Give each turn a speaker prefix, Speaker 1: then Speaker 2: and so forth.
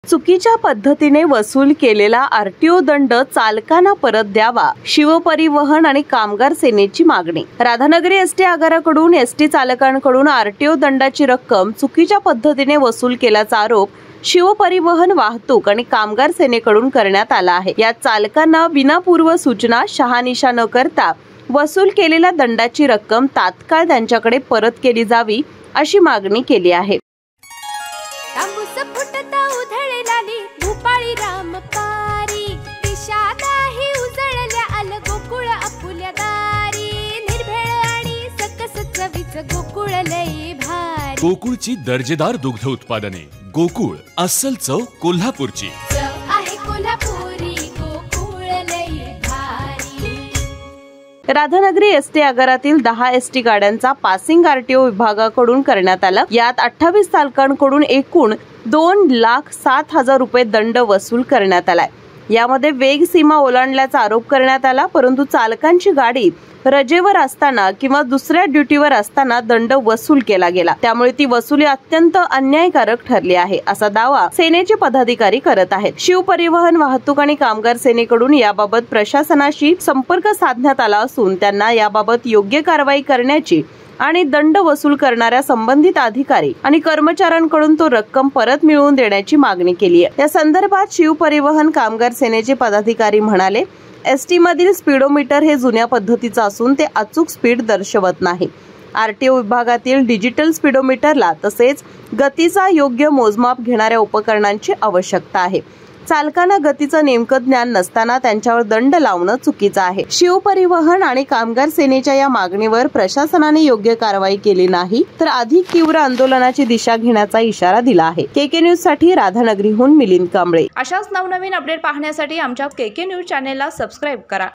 Speaker 1: चुकीच्या पद्धतीने वसूल केलेला आरटीओ दंड चालकांना परत द्यावा, शिवपरिवहन आणि कामगार सेनेची मागणी। राधानगरी एसटी आगाराकडून एसटी चालकांकडून आरटीओ दंडाची रक्कम चुकीच्या पद्धतीने वसूल केल्याचा आरोप शिवपरिवहन, वाहतूक आणि कामगार सेनेकडून करण्यात आला आहे। या चालकांना विनापूर्व सूचना, शहानिशा न करता वसूल केलेल्या दंडाची रक्कम तात्काळ त्यांच्याकडे परत केली जावी अशी मागणी केली आहे।
Speaker 2: भूपाळी रामपारी दिशादाही उजळल्या आल गोकुळ आपुल्या दारी, निर्भेळ आणि सकस चवीच गोकुळ लई भारी।
Speaker 3: गोकुळची दर्जेदार दुग्ध उत्पादने, गोकुळ अस्सल चव कोल्हापूरची।
Speaker 1: राधानगरी एसटी आगारातील 10 एसटी गाड्यांचा पासिंग आरटीओ विभागाकडून करण्यात आला। यात 28 चालकांकडून एकूण 2,07,000 रुपये दंड वसूल करण्यात आलाय। यामध्ये वेग सीमा ओलांडल्याचा आरोप करण्यात आला, परंतु चालकांची गाडी रजेवर असताना किंवा दुसऱ्या ड्युटीवर असताना दंड वसूल केला गेला, त्यामुळे ती वसुली अत्यंत अन्यायकारक ठरली आहे असा दावा सेनेचे पदाधिकारी करत आहेत। शिवपरिवहन, वाहतूक आणि कामगार सेनेकडून याबाबत प्रशासनाशी संपर्क साधण्यात आला असून त्यांना याबाबत योग्य कारवाई करण्याची आणि दंड वसूल करणाऱ्या संबंधित अधिकारी आणि कर्मचाऱ्यांकडून तो रक्कम परत मिळवून देण्याची मागणी केली आहे। या संदर्भात शिवपरिवहन कामगार सेनेचे पदाधिकारी म्हणाले, एसटी मधील स्पीडोमीटर हे जुन्या पद्धतीचं असून ते अचूक स्पीड दर्शवत नाही। आरटीओ विभागातील डिजिटल स्पीडोमीटरला तसेच गतीचा योग्य मोजमाप घेणाऱ्या उपकरणांची आवश्यकता आहे। चालकांना गतीचं नेमकं ज्ञान नसताना त्यांच्यावर दंड लावणं चुकीचं आहे। शिवपरिवहन आणि कामगार सेनेच्या या मागणीवर प्रशासनाने योग्य कारवाई केली नाही तर अधिक तीव्र आंदोलनाची दिशा घेण्याचा इशारा दिला आहे। केके न्यूज साठी राधानगरीहून मिलिंद कांबळे।
Speaker 4: अशाच नवनवीन अपडेट पाहण्यासाठी आमच्या केके न्यूज चॅनेलला सबस्क्राइब करा।